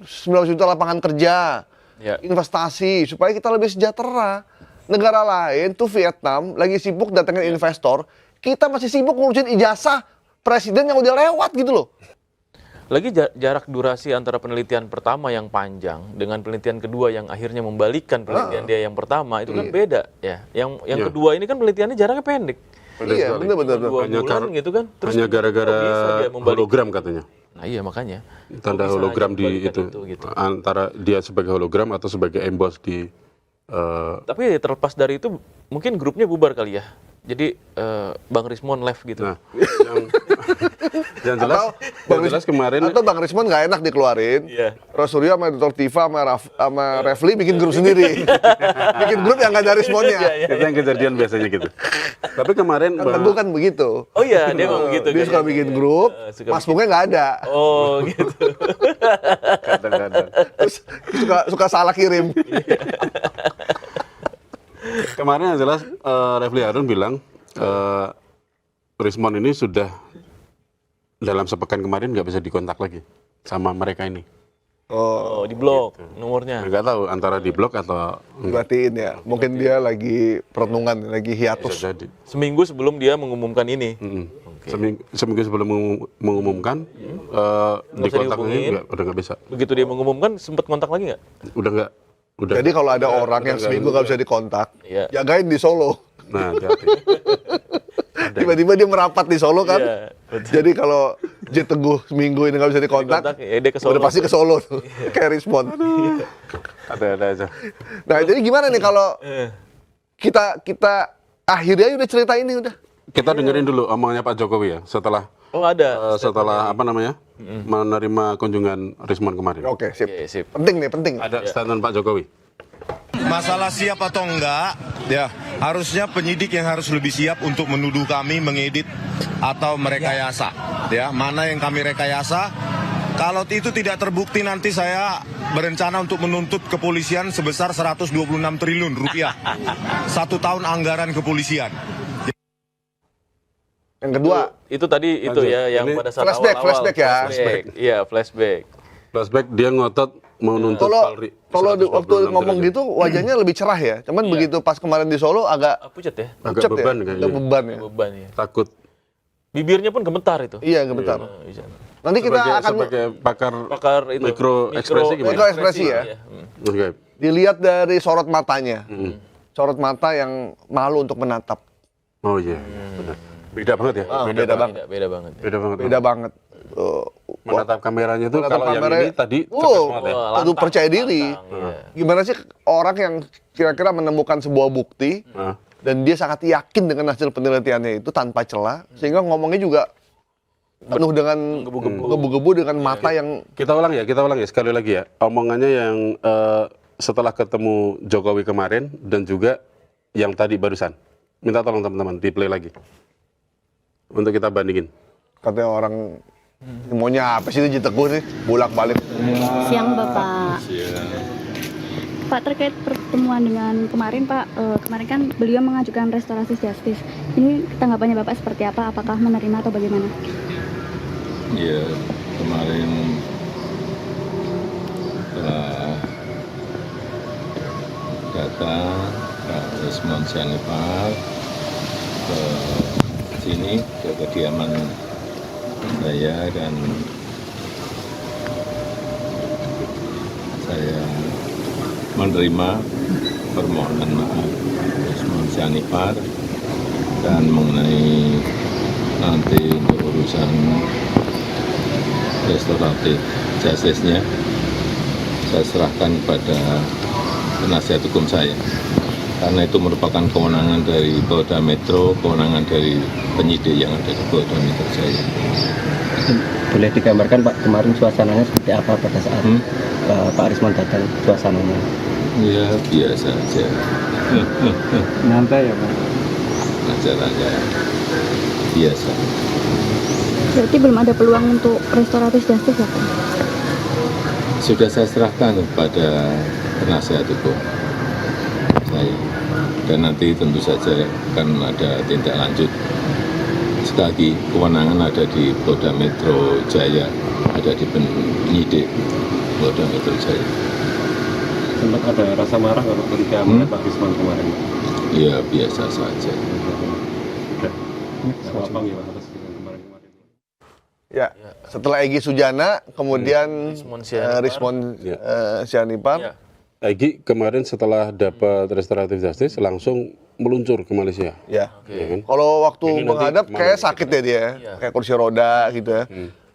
19 juta lapangan kerja, investasi, supaya kita lebih sejahtera. Negara lain tuh Vietnam lagi sibuk datengin investor, kita masih sibuk ngurusin ijazah presiden yang udah lewat gitu loh. Lagi jarak durasi antara penelitian pertama yang panjang dengan penelitian kedua yang akhirnya membalikkan penelitian dia yang pertama itu kan beda ya. Yang kedua ini kan penelitiannya jaraknya pendek. Iya, benar-benar. Hanya gitu kan. Terus hanya gara-gara hologram katanya. Nah iya makanya. Tanda hologram di itu gitu. Antara dia sebagai hologram atau sebagai emboss di. Tapi terlepas dari itu mungkin grupnya bubar kali ya. Jadi Bang Rismon left gitu. Nah, yang jelas, jelas kemarin atau Bang Rismon nggak enak dikeluarin. Rosuryo sama Dr. Tiva sama Refli bikin grup sendiri. Bikin grup yang nggak ada Rismonnya. Itu yang kejadian biasanya gitu. Tapi kemarin Tentu kan begitu. Oh iya, dia memang begitu. Dia suka bikin grup, Mas Bunga nggak ada. Oh gitu. Kadang-kadang. Terus suka salah kirim. Kemarin yang jelas Refli Harun bilang Rismon ini sudah dalam sepekan kemarin nggak bisa dikontak lagi sama mereka ini. Oh, di blok gitu. Nomornya. Nggak tahu antara di blok atau dibatiin ya. Mungkin dia lagi perenungan, lagi hiatus. Seminggu sebelum dia mengumumkan ini. Seminggu sebelum mengumumkan dikontak lagi udah nggak bisa. Begitu dia mengumumkan sempat kontak lagi nggak? Udah nggak. Jadi kalau ada orang yang seminggu nggak bisa dikontak, jagain di Solo. Nah, hati-hati. Tiba-tiba dia merapat di Solo kan. Jadi kalau J Teguh seminggu ini nggak bisa dikontak, dia ke Solo. udah pasti ke Solo tuh. Kayak Rismon. Ada aja. Nah jadi gimana nih kalau kita akhirnya udah cerita ini udah. Kita dengerin dulu omongannya Pak Jokowi ya setelah setelah apa namanya menerima kunjungan Rismon kemarin. Oke, sip. Penting. Ada statement Pak Jokowi. Masalah siap atau enggak, ya harusnya penyidik yang harus lebih siap untuk menuduh kami mengedit atau merekayasa. Ya, mana yang kami rekayasa? Kalau itu tidak terbukti nanti saya berencana untuk menuntut kepolisian sebesar 126 triliun rupiah. 1 tahun anggaran kepolisian. Yang kedua itu tadi itu ya yang pada saat flashback ya. Iya, flashback. Flashback dia ngotot mau nuntut Polri. Kalau waktu ngomong gitu wajahnya lebih cerah ya. Cuman begitu pas kemarin di Solo agak pucat ya. Agak beban kayaknya. Beban ya. Takut. Bibirnya pun gemetar itu. Iya, gemetar. Nanti kita akan sebagai pakar itu mikro ekspresi gimana? Mikro ekspresi ya. Oke. Dilihat dari sorot matanya. Sorot mata yang malu untuk menatap. Oh iya, benar. Beda banget ya? Beda banget. Menatap kameranya tuh kalau yang ini tadi aduh percaya diri. Gimana sih orang yang kira-kira menemukan sebuah bukti dan dia sangat yakin dengan hasil penelitiannya itu tanpa celah sehingga ngomongnya juga penuh dengan gebu-gebu dengan mata yang kita ulang ya sekali lagi ya. Omongannya yang setelah ketemu Jokowi kemarin dan juga yang tadi barusan. Minta tolong teman-teman di play lagi. Untuk kita bandingin. Katanya orang maunya apa sih itu J Teguh nih bolak-balik. Siang Bapak. Pak, terkait pertemuan dengan kemarin Pak, kemarin kan beliau mengajukan restorasi justice. Ini tanggapannya Bapak seperti apa? Apakah menerima atau bagaimana? Iya, kemarin datang Pak Rismon Sianipar ke sini ke kediaman saya dan saya menerima permohonan maaf Rismon Sianipar dan mengenai nanti untuk urusan restoratif justice-nya saya serahkan kepada penasihat hukum saya karena itu merupakan kewenangan dari Polda Metro, kewenangan dari penyidik yang ada di Polda Metro Jaya. Boleh digambarkan Pak kemarin suasananya seperti apa pada saat Pak Rismon datang suasananya? Ya biasa aja. Nyantai ya Pak? Acaranya biasa. Berarti belum ada peluang untuk restoratif justice ya Pak? Sudah saya serahkan kepada penasihat hukum saya dan nanti tentu saja akan ada tindak lanjut. Sekali lagi kewenangan ada di Polda Metro Jaya, ada di penyidik Polda Metro Jaya. Sempat ada rasa marah kalau ketika melihat Pak Risman kemarin, Pak? Ya biasa saja. Apa ya Pak atas kejadian kemarin-kemarin? Ya, setelah Egy Sujana, kemudian Rismon Sianipar. Ya. Egy kemarin setelah dapat restoratif justice langsung meluncur ke Malaysia. Ya. Ya kan? Kalau waktu Ini nanti menghadap kemana kayak nih sakit kita? ya dia, Iya. kayak kursi roda gitu ya.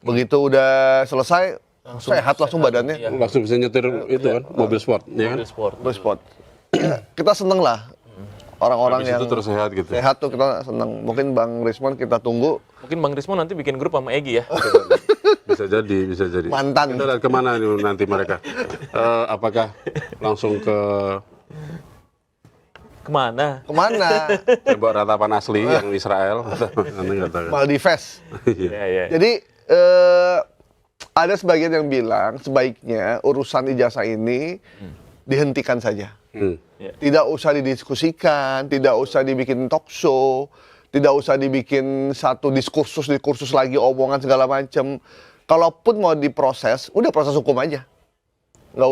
Begitu udah selesai, sehat langsung badannya. Iya. Langsung bisa nyetir itu kan, mobil sport, ya kan? Mobil sport. Terus spot. Ya, kita seneng lah orang-orang Habis yang itu terus sehat gitu. sehat tuh kita seneng. Mungkin Bang Rismon kita tunggu Mungkin Bang Rismon nanti bikin grup sama Egy ya. Bisa jadi, bisa jadi. mantan. Kita lihat kemana nih nanti mereka? Apakah langsung ke Kemana? Kemana? tembok ratapan asli yang Israel? Nanti nggak tahu. Maldives. Iya. Ya, ya. Jadi ada sebagian yang bilang sebaiknya urusan ijazah ini dihentikan saja. Hmm. Tidak usah didiskusikan, tidak usah dibikin talk show, tidak usah dibikin satu diskursus lagi omongan segala macam. Kalaupun mau diproses, udah proses hukum aja. Nggak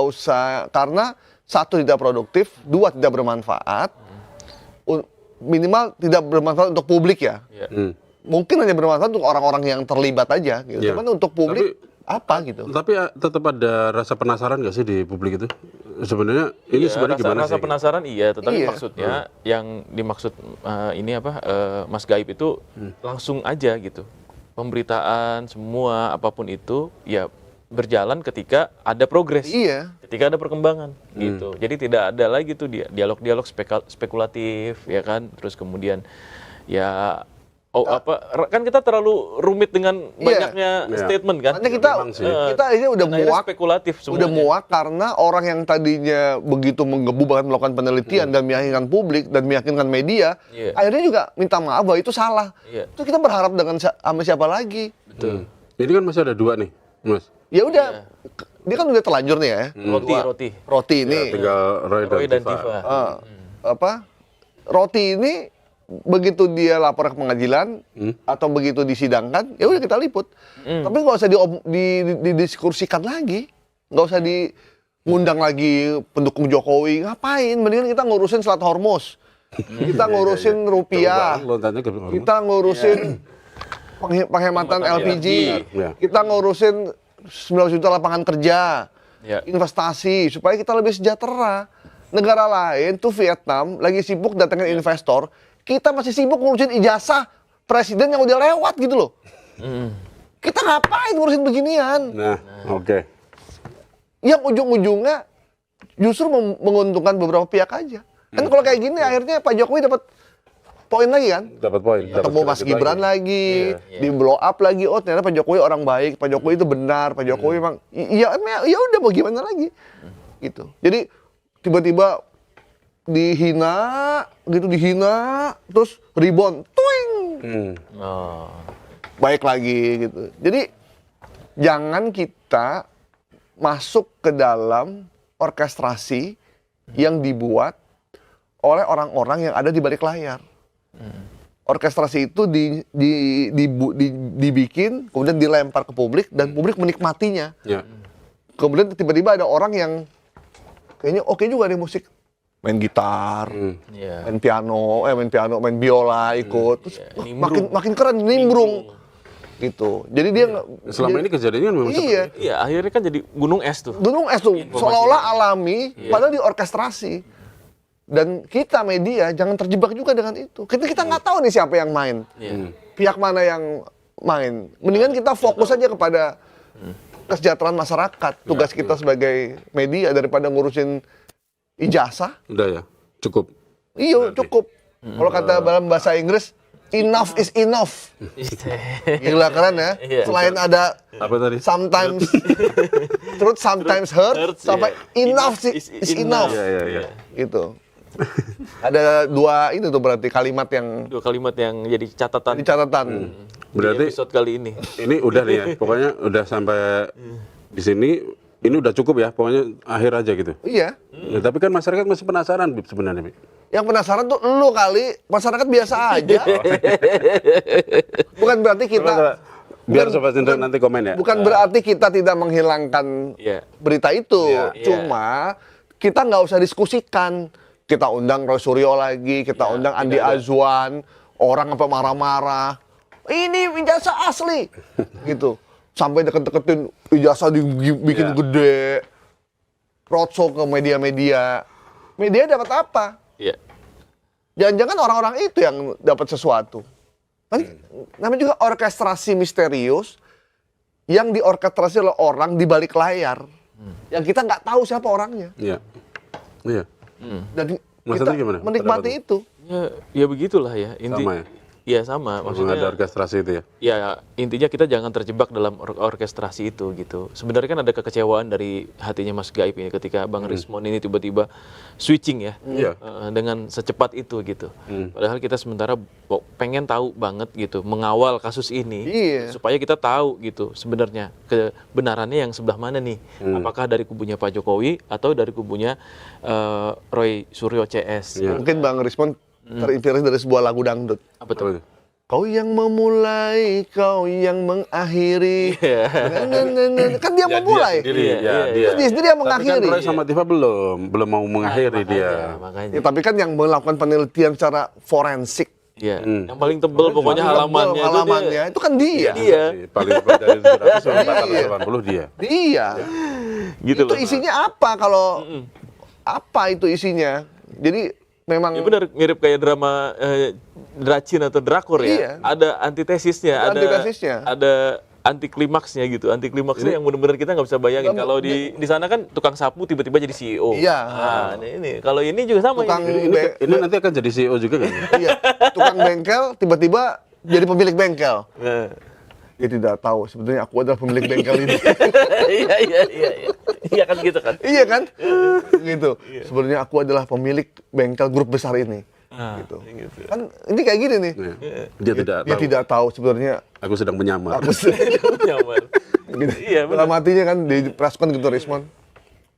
usah karena satu tidak produktif, dua tidak bermanfaat, minimal tidak bermanfaat untuk publik ya. Ya. Hmm. Mungkin hanya bermanfaat untuk orang-orang yang terlibat aja gitu. Iya. Cuman untuk publik apa gitu. Tapi tetap ada rasa penasaran nggak sih di publik itu? Sebenarnya ini Iya, sebenarnya gimana rasa sih? penasaran iya, tetapi Iya. maksudnya yang dimaksud ini apa Mas Gaib itu langsung aja gitu. Pemberitaan semua apapun itu ya berjalan ketika ada progres. Iya. Ketika ada perkembangan gitu. Jadi tidak ada lagi tuh dialog-dialog spekulatif ya kan. Terus kemudian ya kan kita terlalu rumit dengan banyaknya Iya. statement kan. Makanya kita memang sih. kita ini udah Akhirnya muak, spekulatif semuanya. udah muak karena orang yang tadinya begitu menggebu bahkan melakukan penelitian dan meyakinkan publik dan meyakinkan media, Iya. akhirnya juga minta maaf bahwa itu salah. Iya. Terus kita berharap dengan sama siapa lagi? Betul. Ini kan masih ada dua nih, Mas. Ya udah, dia kan udah terlanjur nih ya. Roti ini. Ya, tinggal Roy Dan dan Tifa. Tifa. Roti ini begitu dia lapor ke pengadilan atau begitu disidangkan, ya udah kita liput. Tapi nggak usah didiskursikan lagi, nggak usah ngundang lagi pendukung Jokowi. Ngapain? Mendingan kita ngurusin Selat Hormuz, kita ngurusin rupiah, Lontanya ke kita ngurusin penghematan LPG, Iya. kita ngurusin 9 juta lapangan kerja, Ya. investasi supaya kita lebih sejahtera. Negara lain tuh Vietnam lagi sibuk datengin investor, kita masih sibuk ngurusin ijazah presiden yang udah lewat gitu loh. Kita ngapain ngurusin beginian? Nah, oke. Yang ujung-ujungnya justru menguntungkan beberapa pihak aja. Kan kalau kayak gini akhirnya Pak Jokowi dapat poin lagi kan? Dapat poin. dapat Ketemu Mas kredit Gibran lagi, Iya. di blow up lagi. Oh ternyata Pak Jokowi orang baik, Pak Jokowi itu benar, Pak Jokowi emang ya udah mau gimana lagi, gitu. Jadi tiba-tiba dihina, terus rebound, tuing, Oh. baik lagi gitu. Jadi jangan kita masuk ke dalam orkestrasi yang dibuat oleh orang-orang yang ada di balik layar. Orkestrasi itu dibikin, kemudian dilempar ke publik dan publik menikmatinya. Ya. Kemudian tiba-tiba ada orang yang kayaknya oke juga nih musik, main gitar, Iya. main biola ikut, terus Iya, wah, nimbrung. makin keren nimbrung, gitu. Jadi dia Selama ini kejadiannya memang seperti iya, Iya, akhirnya kan jadi gunung es tuh. gunung es tuh seolah-olah alami, padahal diorkestrasi. Dan kita media jangan terjebak juga dengan itu. Kita nggak tahu nih siapa yang main, Iya. pihak mana yang main. Mendingan kita fokus aja kepada kesejahteraan masyarakat. Tugas kita sebagai media daripada ngurusin ijazah. Udah ya, cukup. Iya cukup. Kalau kata dalam bahasa Inggris, enough is enough. Gila keren ya. Iya. Selain ada Apa tadi? sometimes truth sometimes hurt, sampai enough is enough. Iya. Gitu. Ada dua itu tuh berarti kalimat yang Dua kalimat yang jadi catatan di catatan. di Berarti episode kali ini. ini udah nih ya, pokoknya udah sampai di sini. Ini udah cukup ya, pokoknya akhir aja gitu. Iya. Ya, tapi kan masyarakat masih penasaran Bib, sebenarnya, Bib. Yang penasaran tuh lu kali, masyarakat biasa aja. Bukan berarti kita Biar Sobat Sindro nanti komen ya. Bukan berarti kita tidak menghilangkan Iya. berita itu. Iya. Cuma kita nggak usah diskusikan. Kita undang Roy Suryo lagi, kita undang Andi Azwan, orang sampai marah-marah. Ini ijazah asli, gitu. Sampai deket-deketin ijazah dibikin gede, roadshow ke media-media. Media dapat apa? Iya. Jangan-jangan orang-orang itu yang dapat sesuatu. Namanya juga orkestrasi misterius yang diorkestrasi oleh orang di balik layar, yang kita nggak tahu siapa orangnya. Iya. Iya. Dan Mas kita Adi gimana menikmati pendapatnya? itu. Ya begitulah ya. Sama ya? Iya sama. Maksudnya ada Maksudnya orkestrasi itu ya. ya intinya kita jangan terjebak dalam orkestrasi itu gitu. Sebenarnya kan ada kekecewaan dari hatinya Mas Gaib ini ketika Bang Rismon ini tiba-tiba switching ya Iya. dengan secepat itu gitu. Padahal kita sementara pengen tahu banget gitu mengawal kasus ini Iya. supaya kita tahu gitu sebenarnya kebenarannya yang sebelah mana nih. Apakah dari kubunya Pak Jokowi atau dari kubunya Roy Suryo CS. Iya. Mungkin Bang Rismon terinspirasi dari sebuah lagu dangdut. Apa tuh? Kau yang memulai, kau yang mengakhiri. Kan dia memulai. Dia. Dia sendiri yang Tapi kan mengakhiri. Roy sama Tifa belum mau mengakhiri dia. Makanya. Ya, tapi kan yang melakukan penelitian secara forensik, Iya. Yang paling tebel pokoknya halamannya itu kan dia. Dia. Paling tebal dari 480 dia. Dia. Gitu Itu loh. isinya apa kalau apa itu isinya? Jadi memang Ya benar, mirip kayak drama Dracin atau Drakor ya. Iya. Ada antitesisnya, Ada antitesisnya. ada anti klimaksnya gitu. Anti klimaksnya yang benar-benar kita nggak bisa bayangin. Kalau di sana kan tukang sapu tiba-tiba jadi CEO. Iya. Nah, ini kalau ini juga sama Tukang ini. Ini nanti akan jadi CEO juga kan? iya, tukang bengkel tiba-tiba jadi pemilik bengkel. Nah. Dia tidak tahu sebetulnya aku adalah pemilik bengkel ini. Iya. Iya kan gitu kan. Iya kan? Gitu. Sebenarnya aku adalah pemilik bengkel grup besar ini. Gitu. Kan ini kayak gini nih. Dia tidak Dia tahu. tidak tahu sebenarnya Aku sedang menyamar. aku Nyaman. gitu. Iya, benar. Dalam hatinya kan di preskon gitu Rismon.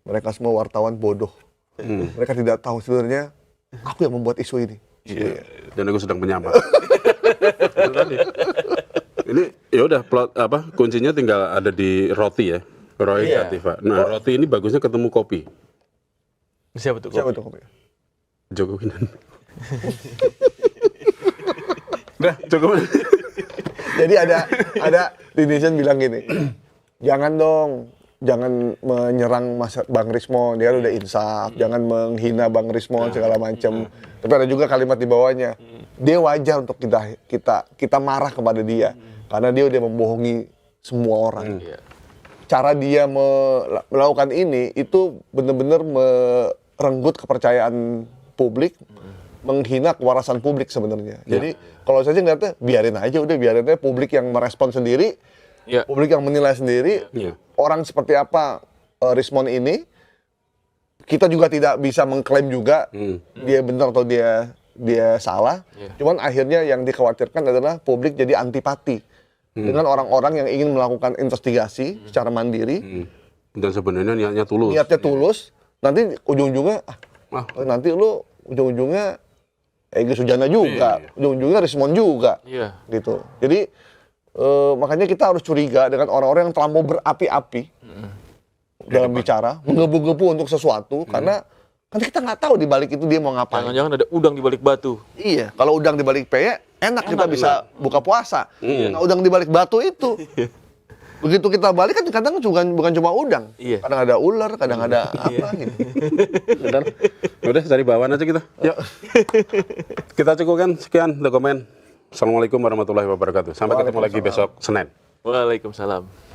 Mereka semua wartawan bodoh. Mereka tidak tahu sebenarnya aku yang membuat isu ini. Iya. Dan aku sedang menyamar. Itu tadi. Ini ya udah plot kuncinya tinggal ada di roti ya. Roy Tifa. Nah, roti ini bagusnya ketemu kopi. Siapa tuh? Siapa tuh kopi? Jokowi dan Udah, cukup. Jadi ada di netizen bilang gini, jangan dong, jangan menyerang Bang Rismon, dia udah insaf, jangan menghina Bang Rismon segala macam. Tapi ada juga kalimat di bawahnya, dia wajar untuk kita marah kepada dia, karena dia udah membohongi semua orang. Cara dia melakukan ini itu benar-benar merenggut kepercayaan publik, menghina kewarasan publik sebenarnya. Jadi kalau saya sih ngeliatnya biarin aja publik yang merespon sendiri, publik yang menilai sendiri. Orang seperti apa Rismon ini, kita juga tidak bisa mengklaim juga dia benar atau dia salah. Cuman akhirnya yang dikhawatirkan adalah publik jadi antipati dengan orang-orang yang ingin melakukan investigasi secara mandiri. Dan sebenarnya niatnya tulus. Niatnya tulus, nanti ujung-ujungnya nanti lu ujung-ujungnya Egy Sujana juga, ujung-ujungnya Rismon juga, gitu. Jadi makanya kita harus curiga dengan orang-orang yang terlampau berapi-api dalam bicara, menggebu-gebu untuk sesuatu, karena kan kita nggak tahu di balik itu dia mau ngapain. Jangan-jangan ada udang di balik batu. Iya, kalau udang di balik peyek, enak kita bisa buka puasa. Nah, udang di balik batu itu, begitu kita balik kan kadang bukan cuma udang, kadang ada ular, kadang ada apa gitu. Udah dari bawaan aja kita. Yuk. Kita cukupkan sekian untuk komen. Assalamualaikum warahmatullahi wabarakatuh. Sampai ketemu lagi besok Senin. Waalaikumsalam.